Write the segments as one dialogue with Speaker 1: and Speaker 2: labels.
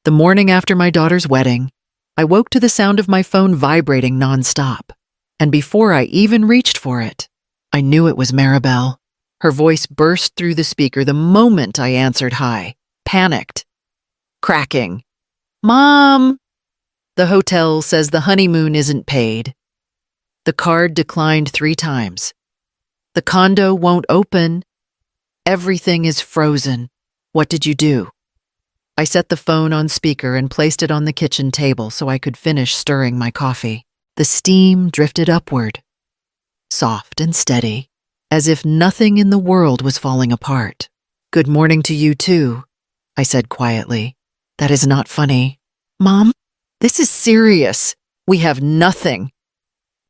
Speaker 1: The morning after my daughter's wedding, I woke to the sound of my phone vibrating nonstop. And before I even reached for it, I knew it was Marbel. Her voice burst through the speaker the moment I answered hi, panicked, cracking. "Mom! The hotel says the honeymoon isn't paid. The card declined 3 times. The condo won't open. Everything is frozen. What did you do?" I set the phone on speaker and placed it on the kitchen table so I could finish stirring my coffee. The steam drifted upward, soft and steady, as if nothing in the world was falling apart. "Good morning to you too," I said quietly. "That is not funny." "Mom, this is serious. We have nothing.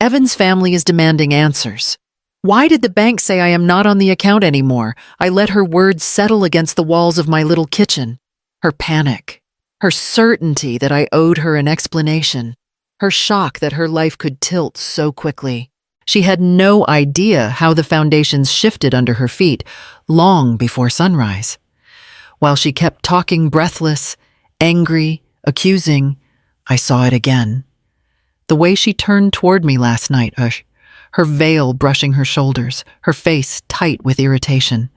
Speaker 1: Evan's family is demanding answers. Why did the bank say I am not on the account anymore?" I let her words settle against the walls of my little kitchen. Her panic, her certainty that I owed her an explanation, her shock that her life could tilt so quickly. She had no idea how the foundations shifted under her feet long before sunrise. While she kept talking breathless, angry, accusing, I saw it again. The way she turned toward me last night, her veil brushing her shoulders, her face tight with irritation,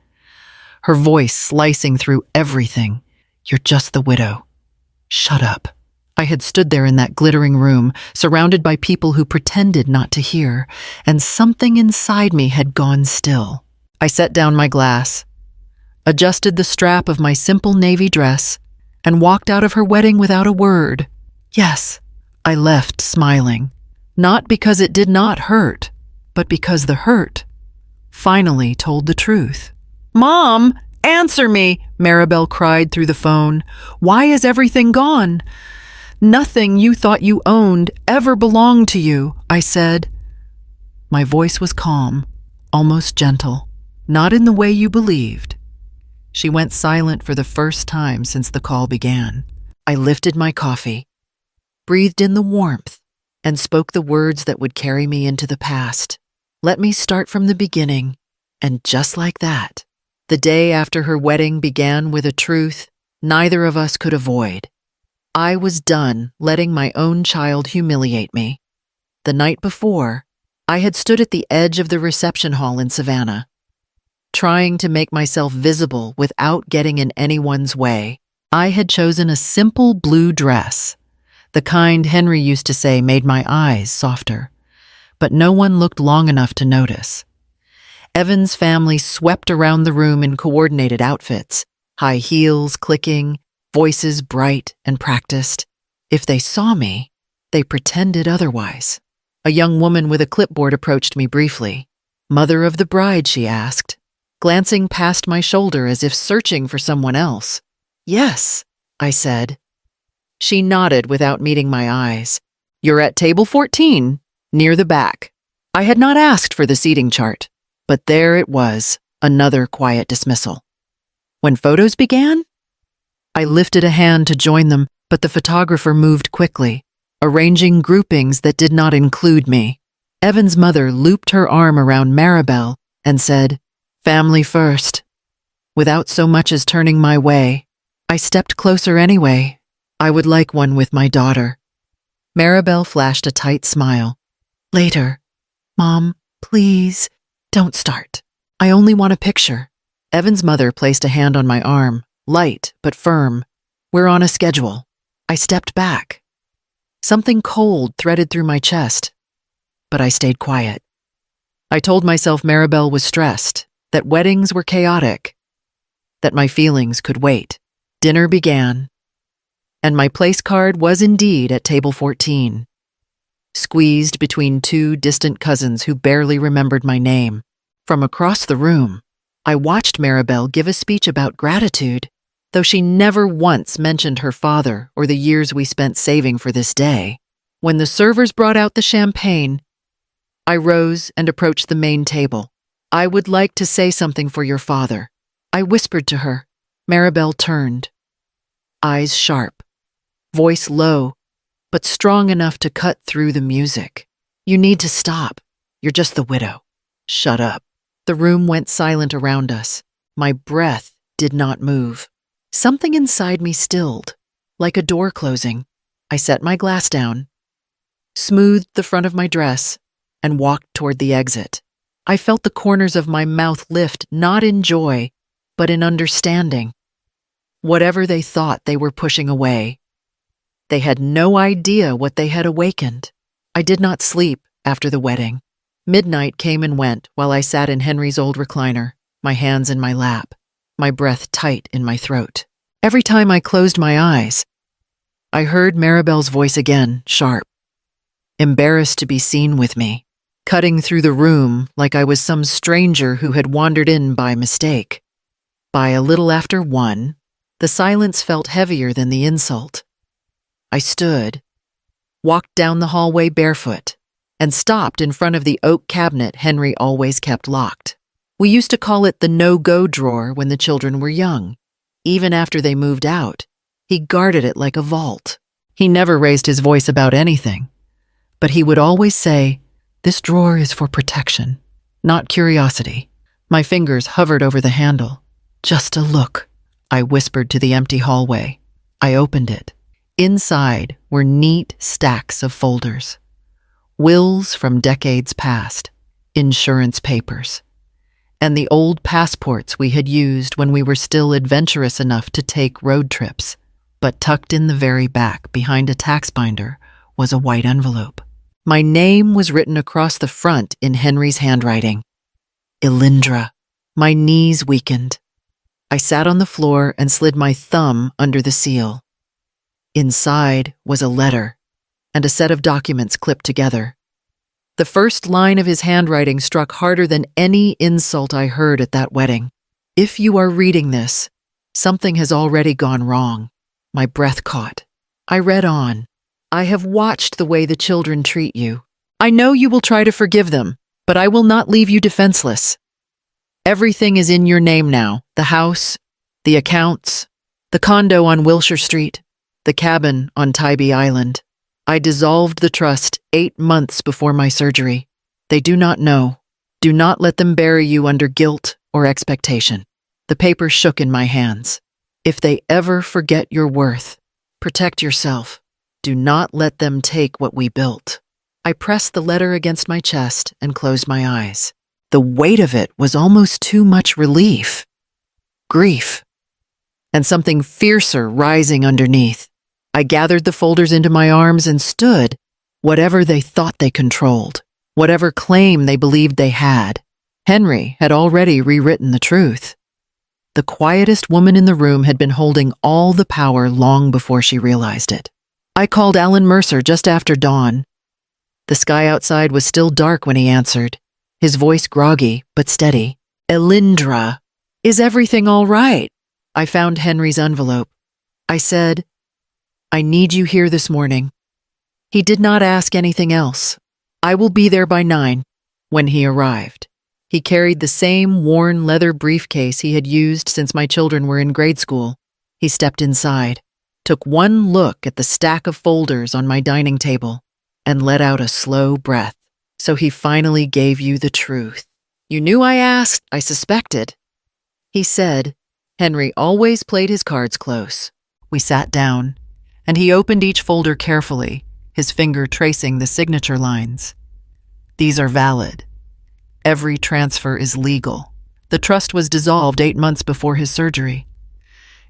Speaker 1: her voice slicing through everything. "You're just the widow. Shut up." I had stood there in that glittering room, surrounded by people who pretended not to hear, and something inside me had gone still. I set down my glass, adjusted the strap of my simple navy dress, and walked out of her wedding without a word. Yes, I left smiling, not because it did not hurt, but because the hurt finally told the truth. "Mom, answer me!" Marbel cried through the phone. "Why is everything gone? Nothing you thought you owned ever belonged to you," I said. My voice was calm, almost gentle. "Not in the way you believed." She went silent for the first time since the call began. I lifted my coffee, breathed in the warmth, and spoke the words that would carry me into the past. Let me start from the beginning, and just like that, the day after her wedding began with a truth neither of us could avoid. I was done letting my own child humiliate me. The night before, I had stood at the edge of the reception hall in Savannah, trying to make myself visible without getting in anyone's way. I had chosen a simple blue dress, the kind Henry used to say made my eyes softer, but no one looked long enough to notice. Evan's family swept around the room in coordinated outfits, high heels clicking, voices bright and practiced. If they saw me, they pretended otherwise. A young woman with a clipboard approached me briefly. "Mother of the bride?" she asked, glancing past my shoulder as if searching for someone else. "Yes," I said. She nodded without meeting my eyes. "You're at table 14, near the back." I had not asked for the seating chart, but there it was, another quiet dismissal. When photos began, I lifted a hand to join them, but the photographer moved quickly, arranging groupings that did not include me. Evan's mother looped her arm around Marbel and said, "Family first." Without so much as turning my way, I stepped closer anyway. "I would like one with my daughter." Marbel flashed a tight smile. "Later. Mom, please, don't start. I only want a picture." Evan's mother placed a hand on my arm, light but firm. "We're on a schedule." I stepped back. Something cold threaded through my chest, but I stayed quiet. I told myself Marbel was stressed, that weddings were chaotic, that my feelings could wait. Dinner began, and my place card was indeed at table 14, squeezed between 2 distant cousins who barely remembered my name. From across the room, I watched Marbel give a speech about gratitude, though she never once mentioned her father or the years we spent saving for this day. When the servers brought out the champagne, I rose and approached the main table. "I would like to say something for your father," I whispered to her. Marbel turned, eyes sharp, voice low, but strong enough to cut through the music. "You need to stop. You're just the widow." "Shut up." The room went silent around us. My breath did not move. Something inside me stilled. Like a door closing, I set my glass down, smoothed the front of my dress, and walked toward the exit. I felt the corners of my mouth lift, not in joy, but in understanding. Whatever they thought they were pushing away, they had no idea what they had awakened. I did not sleep after the wedding. Midnight came and went while I sat in Henry's old recliner, my hands in my lap, my breath tight in my throat. Every time I closed my eyes, I heard Marbel's voice again, sharp, embarrassed to be seen with me, cutting through the room like I was some stranger who had wandered in by mistake. By a little after 1, the silence felt heavier than the insult. I stood, walked down the hallway barefoot, and stopped in front of the oak cabinet Henry always kept locked. We used to call it the no-go drawer when the children were young. Even after they moved out, he guarded it like a vault. He never raised his voice about anything, but he would always say, "This drawer is for protection, not curiosity." My fingers hovered over the handle. "Just a look," I whispered to the empty hallway. I opened it. Inside were neat stacks of folders. Wills from decades past, insurance papers, and the old passports we had used when we were still adventurous enough to take road trips. But tucked in the very back, behind a tax binder, was a white envelope. My name was written across the front in Henry's handwriting. Elindra. My knees weakened. I sat on the floor and slid my thumb under the seal. Inside was a letter and a set of documents clipped together. The first line of his handwriting struck harder than any insult I heard at that wedding. "If you are reading this, something has already gone wrong." My breath caught. I read on. "I have watched the way the children treat you. I know you will try to forgive them, but I will not leave you defenseless. Everything is in your name now. The house, the accounts, the condo on Wilshire Street, the cabin on Tybee Island. I dissolved the trust 8 months before my surgery. They do not know. Do not let them bury you under guilt or expectation." The paper shook in my hands. "If they ever forget your worth, protect yourself. Do not let them take what we built." I pressed the letter against my chest and closed my eyes. The weight of it was almost too much relief, grief, and something fiercer rising underneath. I gathered the folders into my arms and stood, whatever they thought they controlled, whatever claim they believed they had. Henry had already rewritten the truth. The quietest woman in the room had been holding all the power long before she realized it. I called Alan Mercer just after dawn. The sky outside was still dark when he answered, his voice groggy but steady. "Elindra, is everything all right?" I found Henry's envelope. I said, "I need you here this morning." He did not ask anything else. "I will be there by 9. When he arrived, he carried the same worn leather briefcase he had used since my children were in grade school. He stepped inside, took one look at the stack of folders on my dining table, and let out a slow breath. "So he finally gave you the truth. You knew I asked, I suspected." He said. Henry always played his cards close. We sat down, and he opened each folder carefully, his finger tracing the signature lines. "These are valid. Every transfer is legal. The trust was dissolved 8 months before his surgery.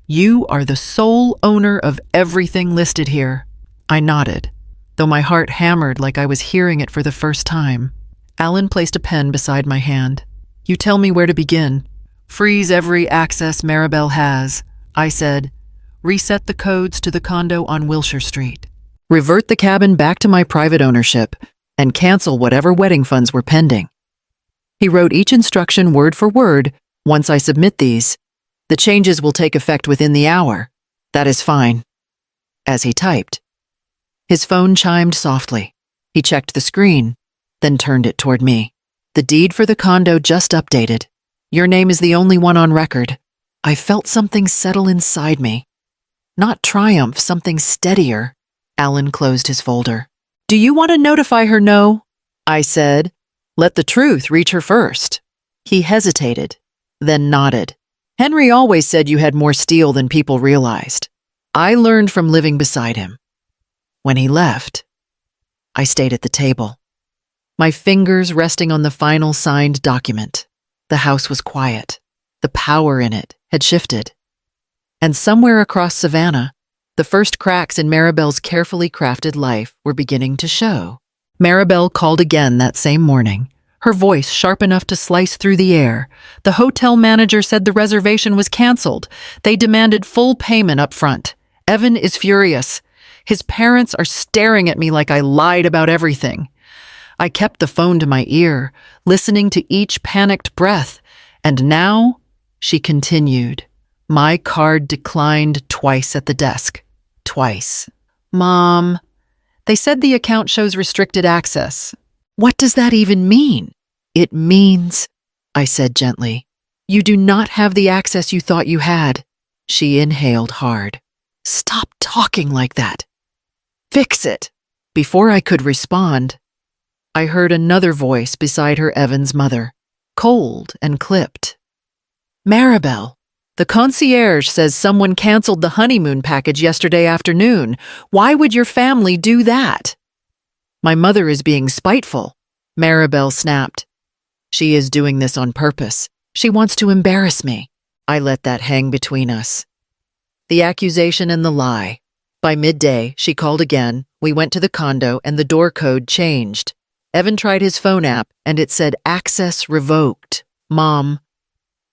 Speaker 1: You are the sole owner of everything listed here." I nodded, though my heart hammered like I was hearing it for the first time. Alan placed a pen beside my hand. "You tell me where to begin." "Freeze every access Marbel has," I said. "Reset the codes to the condo on Wilshire Street. Revert the cabin back to my private ownership, and cancel whatever wedding funds were pending." He wrote each instruction word for word. "Once I submit these, the changes will take effect within the hour. That is fine." As he typed, his phone chimed softly. He checked the screen, then turned it toward me. "The deed for the condo just updated. Your name is the only one on record." I felt something settle inside me. Not triumph, something steadier. Alan closed his folder. "Do you want to notify her no?" I said. "Let the truth reach her first." He hesitated, then nodded. "Henry always said you had more steel than people realized. I learned from living beside him. When he left, I stayed at the table, my fingers resting on the final signed document. The house was quiet. The power in it had shifted. And somewhere across Savannah, the first cracks in Marbel's carefully crafted life were beginning to show. Marbel called again that same morning, her voice sharp enough to slice through the air. The hotel manager said the reservation was canceled. They demanded full payment up front. Evan is furious. His parents are staring at me like I lied about everything. I kept the phone to my ear, listening to each panicked breath. And now, she continued, my card declined twice at the desk. Twice. Mom, they said the account shows restricted access. What does that even mean? It means, I said gently, you do not have the access you thought you had. She inhaled hard. Stop talking like that. Fix it. Before I could respond, I heard another voice beside her, Evan's mother, cold and clipped. Marbel, the concierge says someone canceled the honeymoon package yesterday afternoon. Why would your family do that? My mother is being spiteful, Marbel snapped. She is doing this on purpose. She wants to embarrass me. I let that hang between us. The accusation and the lie. By midday, she called again. We went to the condo and the door code changed. Evan tried his phone app and it said access revoked. Mom,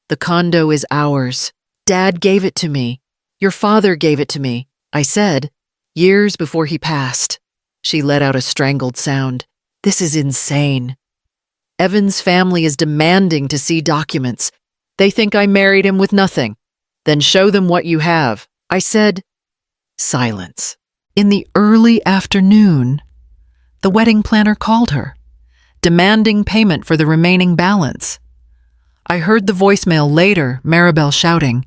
Speaker 1: the condo is ours. Dad gave it to me. Your father gave it to me, I said, years before he passed. She let out a strangled sound. This is insane. Evan's family is demanding to see documents. They think I married him with nothing. Then show them what you have. I said, silence. In the early afternoon, the wedding planner called her, demanding payment for the remaining balance. I heard the voicemail later, Marbel shouting,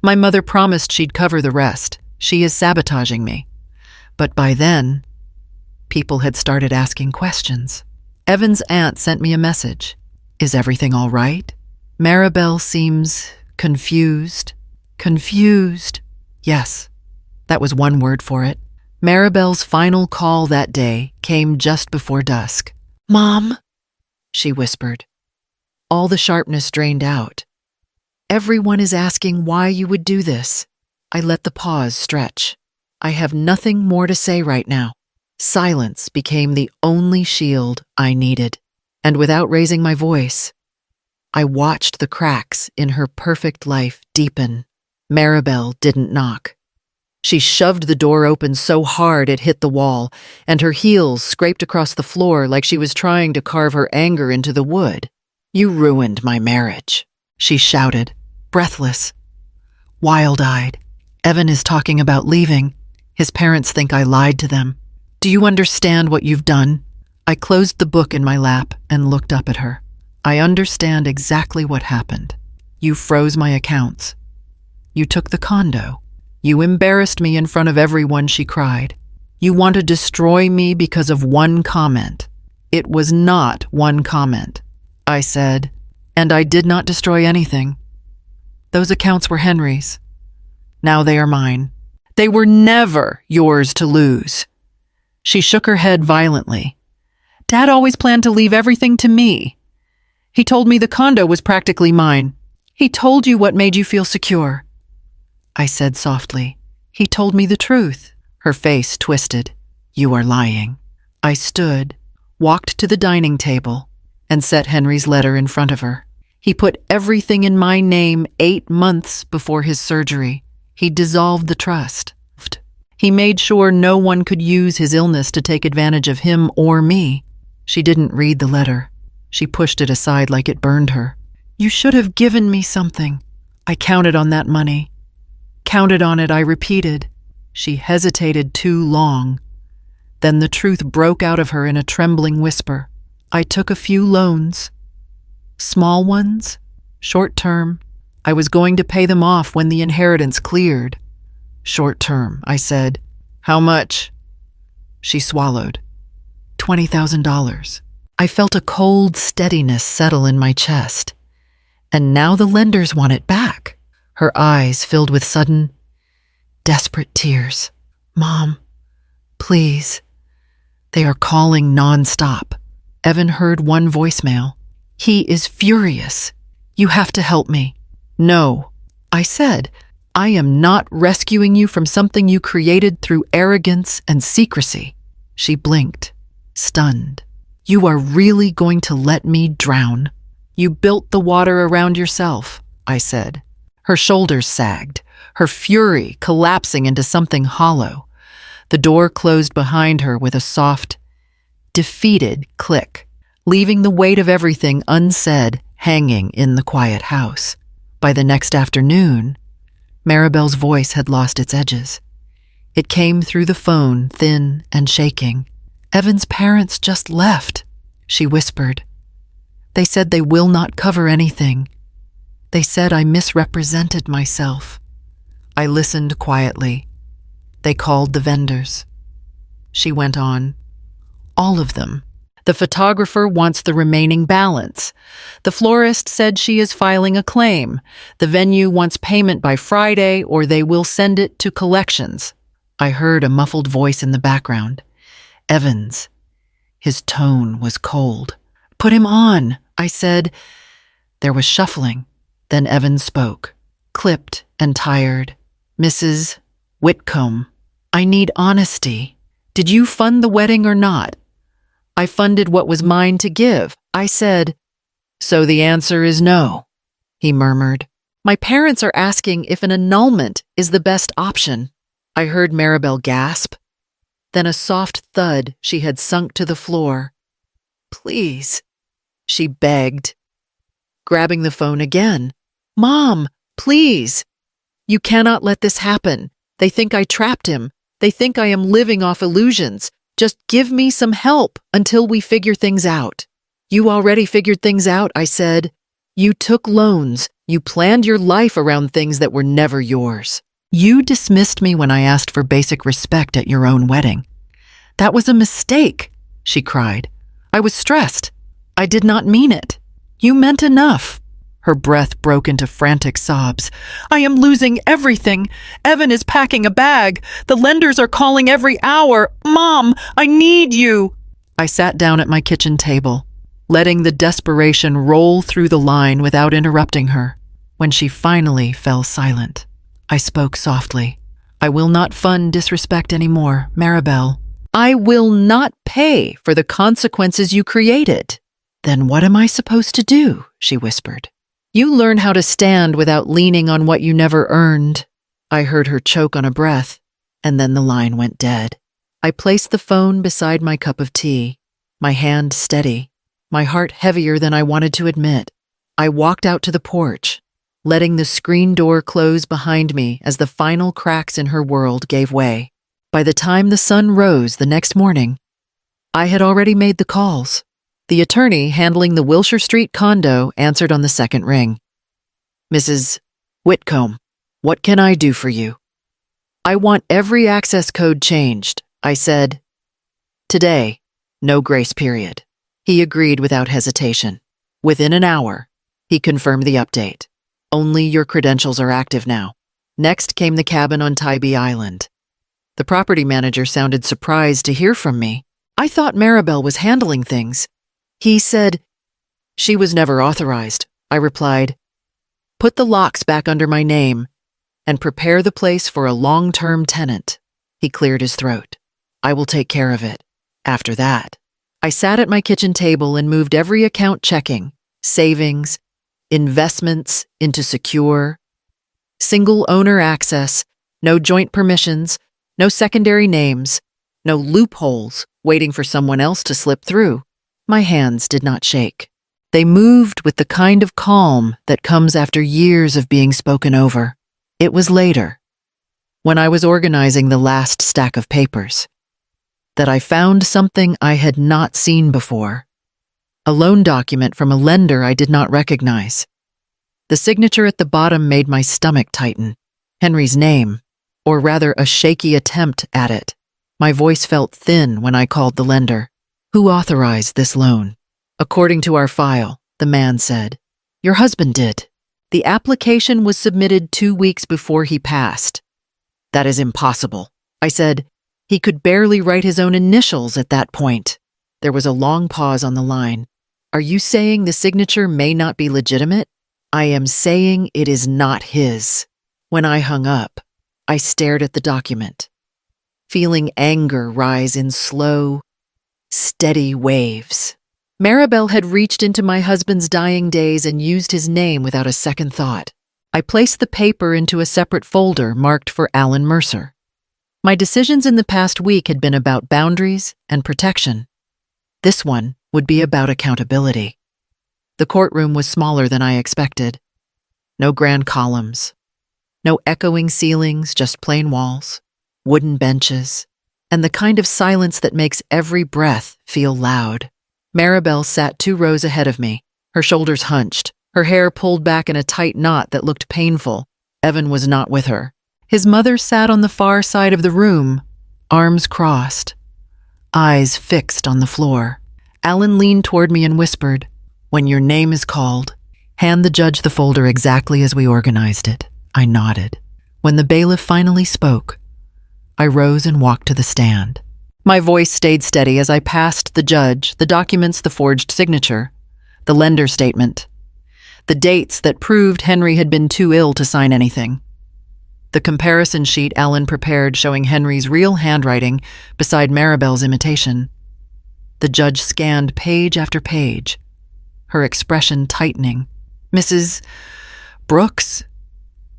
Speaker 1: my mother promised she'd cover the rest. She is sabotaging me. But by then, people had started asking questions. Evan's aunt sent me a message. Is everything all right? Marbel seems confused. Confused. Yes, that was one word for it. Marbel's final call that day came just before dusk. Mom, she whispered. All the sharpness drained out. Everyone is asking why you would do this. I let the pause stretch. I have nothing more to say right now. Silence became the only shield I needed. And without raising my voice, I watched the cracks in her perfect life deepen. Marbel didn't knock. She shoved the door open so hard it hit the wall, and her heels scraped across the floor like she was trying to carve her anger into the wood. You ruined my marriage, she shouted, breathless, wild-eyed. Evan is talking about leaving. His parents think I lied to them. Do you understand what you've done? I closed the book in my lap and looked up at her. I understand exactly what happened. You froze my accounts. You took the condo. You embarrassed me in front of everyone, she cried. You want to destroy me because of one comment. It was not one comment, I said, and I did not destroy anything. Those accounts were Henry's. Now they are mine. They were never yours to lose. She shook her head violently. Dad always planned to leave everything to me. He told me the condo was practically mine. He told you what made you feel secure. I said softly. He told me the truth. Her face twisted. You are lying. I stood, walked to the dining table, and set Henry's letter in front of her. He put everything in my name 8 months before his surgery. He dissolved the trust. He made sure no one could use his illness to take advantage of him or me. She didn't read the letter. She pushed it aside like it burned her. You should have given me something. I counted on that money. Counted on it, I repeated. She hesitated too long. Then the truth broke out of her in a trembling whisper. I took a few loans. Small ones, short term. I was going to pay them off when the inheritance cleared. Short term, I said. How much? She swallowed. $20,000. I felt a cold steadiness settle in my chest. And now the lenders want it back. Her eyes filled with sudden desperate tears. "Mom, please." They are calling nonstop. Evan heard one voicemail. "He is furious. You have to help me." "No," I said. "I am not rescuing you from something you created through arrogance and secrecy." She blinked, stunned. "You are really going to let me drown?" "You built the water around yourself," I said. Her shoulders sagged, her fury collapsing into something hollow. The door closed behind her with a soft, defeated click, leaving the weight of everything unsaid hanging in the quiet house. By the next afternoon, Marbel's voice had lost its edges. It came through the phone, thin and shaking. "Evan's parents just left," she whispered. "They said they will not cover anything. They said I misrepresented myself." I listened quietly. "They called the vendors." She went on. "All of them. The photographer wants the remaining balance. The florist said she is filing a claim. The venue wants payment by Friday or they will send it to collections." I heard a muffled voice in the background. Evans. His tone was cold. "Put him on," I said. There was shuffling. Then Evans spoke, clipped and tired. "Mrs. Whitcomb, I need honesty. Did you fund the wedding or not?" "I funded what was mine to give," I said. "So the answer is no," he murmured. "My parents are asking if an annulment is the best option." I heard Marbel gasp, then a soft thud. She had sunk to the floor. "Please," she begged, grabbing the phone again. "Mom, please. You cannot let this happen. They think I trapped him. They think I am living off illusions. Just give me some help until we figure things out." "You already figured things out," I said. "You took loans. You planned your life around things that were never yours. You dismissed me when I asked for basic respect at your own wedding." "That was a mistake," she cried. "I was stressed. I did not mean it. You meant enough." Her breath broke into frantic sobs. "I am losing everything. Evan is packing a bag. The lenders are calling every hour. Mom, I need you." I sat down at my kitchen table, letting the desperation roll through the line without interrupting her. When she finally fell silent, I spoke softly. "I will not fund disrespect anymore, Marbel. I will not pay for the consequences you created." "Then what am I supposed to do?" she whispered. "You learn how to stand without leaning on what you never earned." I heard her choke on a breath, and then the line went dead. I placed the phone beside my cup of tea, my hand steady, my heart heavier than I wanted to admit. I walked out to the porch, letting the screen door close behind me as the final cracks in her world gave way. By the time the sun rose the next morning, I had already made the calls. The attorney handling the Wilshire Street condo answered on the second ring. "Mrs. Whitcomb, what can I do for you?" "I want every access code changed," I said. "Today, no grace period." He agreed without hesitation. Within an hour, he confirmed the update. "Only your credentials are active now." Next came the cabin on Tybee Island. The property manager sounded surprised to hear from me. I thought Marbel was handling things. He said, "She was never authorized," I replied. "Put the locks back under my name and prepare the place for a long-term tenant." He cleared his throat. "I will take care of it. After that." I sat at my kitchen table and moved every account checking, savings, investments into secure, single owner access, no joint permissions, no secondary names, no loopholes waiting for someone else to slip through. My hands did not shake. They moved with the kind of calm that comes after years of being spoken over. It was later, when I was organizing the last stack of papers, that I found something I had not seen before. A loan document from a lender I did not recognize. The signature at the bottom made my stomach tighten. Henry's name, or rather a shaky attempt at it. My voice felt thin when I called the lender. "Who authorized this loan?" "According to our file," the man said. "Your husband did. The application was submitted 2 weeks before he passed." That is impossible. I said, he could barely write his own initials at that point. There was a long pause on the line. Are you saying the signature may not be legitimate? I am saying it is not his. When I hung up, I stared at the document, feeling anger rise in slow, steady waves. Marbel had reached into my husband's dying days and used his name without a second thought. I placed the paper into a separate folder marked for Alan Mercer. My decisions in the past week had been about boundaries and protection. This one would be about accountability. The courtroom was smaller than I expected. No grand columns. No echoing ceilings, just plain walls, wooden benches, and the kind of silence that makes every breath feel loud. Marbel sat 2 rows ahead of me, her shoulders hunched, her hair pulled back in a tight knot that looked painful. Evan was not with her. His mother sat on the far side of the room, arms crossed, eyes fixed on the floor. Alan leaned toward me and whispered, "When your name is called, hand the judge the folder exactly as we organized it." I nodded. When the bailiff finally spoke, I rose and walked to the stand. My voice stayed steady as I passed the judge the documents, the forged signature, the lender statement, the dates that proved Henry had been too ill to sign anything, the comparison sheet Alan prepared showing Henry's real handwriting beside Marbel's imitation. The judge scanned page after page, her expression tightening. "Mrs. Brooks,"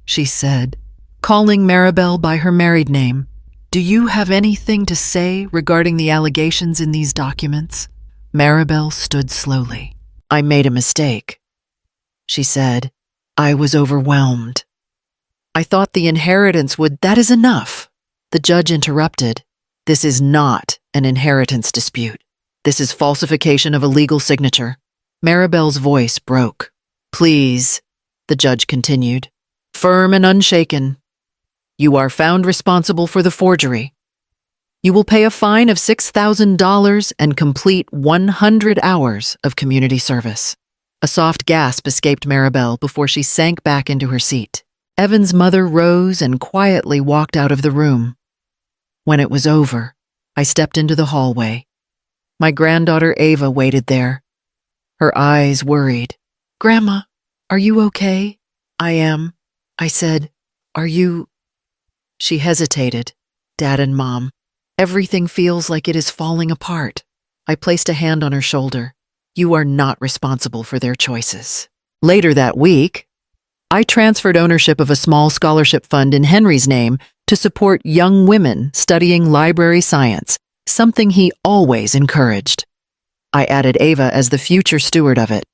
Speaker 1: she said, calling Marbel by her married name, "do you have anything to say regarding the allegations in these documents?" Marbel stood slowly. "I made a mistake," she said. "I was overwhelmed. I thought the inheritance would—" "That is enough," the judge interrupted. "This is not an inheritance dispute. This is falsification of a legal signature." Marbel's voice broke. "Please," the judge continued, firm and unshaken, "you are found responsible for the forgery. You will pay a fine of $6,000 and complete 100 hours of community service." A soft gasp escaped Marbel before she sank back into her seat. Evan's mother rose and quietly walked out of the room. When it was over, I stepped into the hallway. My granddaughter Ava waited there, her eyes worried. "Grandma, are you okay?" "I am," I said. "Are you—" She hesitated. "Dad and Mom. Everything feels like it is falling apart." I placed a hand on her shoulder. "You are not responsible for their choices." Later that week, I transferred ownership of a small scholarship fund in Henry's name to support young women studying library science, something he always encouraged. I added Ava as the future steward of it.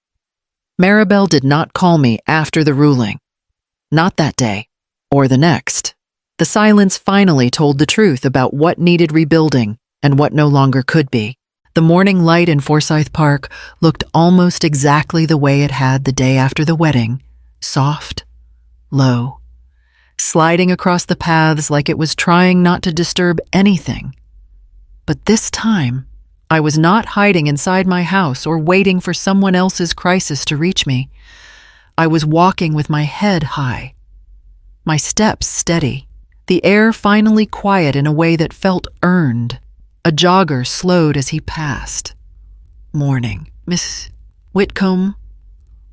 Speaker 1: Marbel did not call me after the ruling. Not that day, or the next. The silence finally told the truth about what needed rebuilding and what no longer could be. The morning light in Forsyth Park looked almost exactly the way it had the day after the wedding, soft, low, sliding across the paths like it was trying not to disturb anything. But this time, I was not hiding inside my house or waiting for someone else's crisis to reach me. I was walking with my head high, my steps steady, the air finally quiet in a way that felt earned. A jogger slowed as he passed. "Morning, Miss Whitcomb."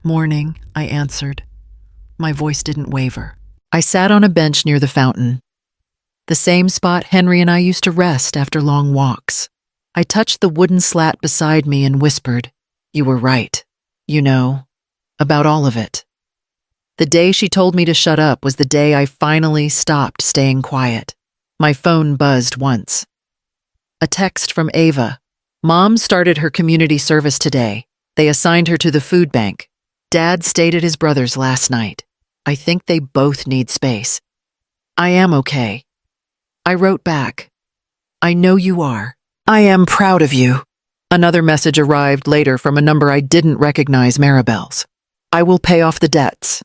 Speaker 1: "Morning," I answered. My voice didn't waver. I sat on a bench near the fountain, the same spot Henry and I used to rest after long walks. I touched the wooden slat beside me and whispered, "You were right. You know, about all of it." The day she told me to shut up was the day I finally stopped staying quiet. My phone buzzed once. A text from Ava. "Mom started her community service today. They assigned her to the food bank. Dad stayed at his brother's last night. I think they both need space. I am okay." I wrote back, "I know you are. I am proud of you." Another message arrived later from a number I didn't recognize Marbel's. "I will pay off the debts.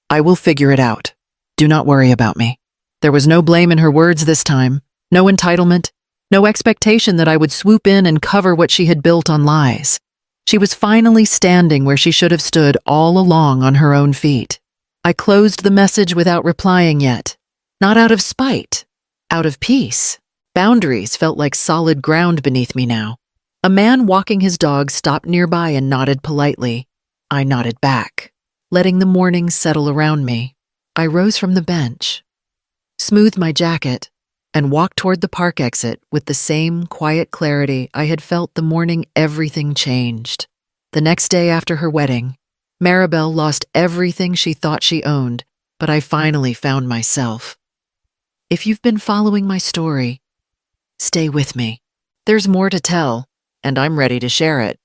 Speaker 1: I will figure it out. Do not worry about me." There was no blame in her words this time, no entitlement, no expectation that I would swoop in and cover what she had built on lies. She was finally standing where she should have stood all along on her own feet. I closed the message without replying yet, Not out of spite, out of peace. Boundaries felt like solid ground beneath me now. A man walking his dog stopped nearby and nodded politely. I nodded back, letting the morning settle around me. I rose from the bench, smoothed my jacket, and walked toward the park exit with the same quiet clarity I had felt the morning everything changed. The next day after her wedding, Marbel lost everything she thought she owned, but I finally found myself. If you've been following my story, stay with me. There's more to tell, and I'm ready to share it.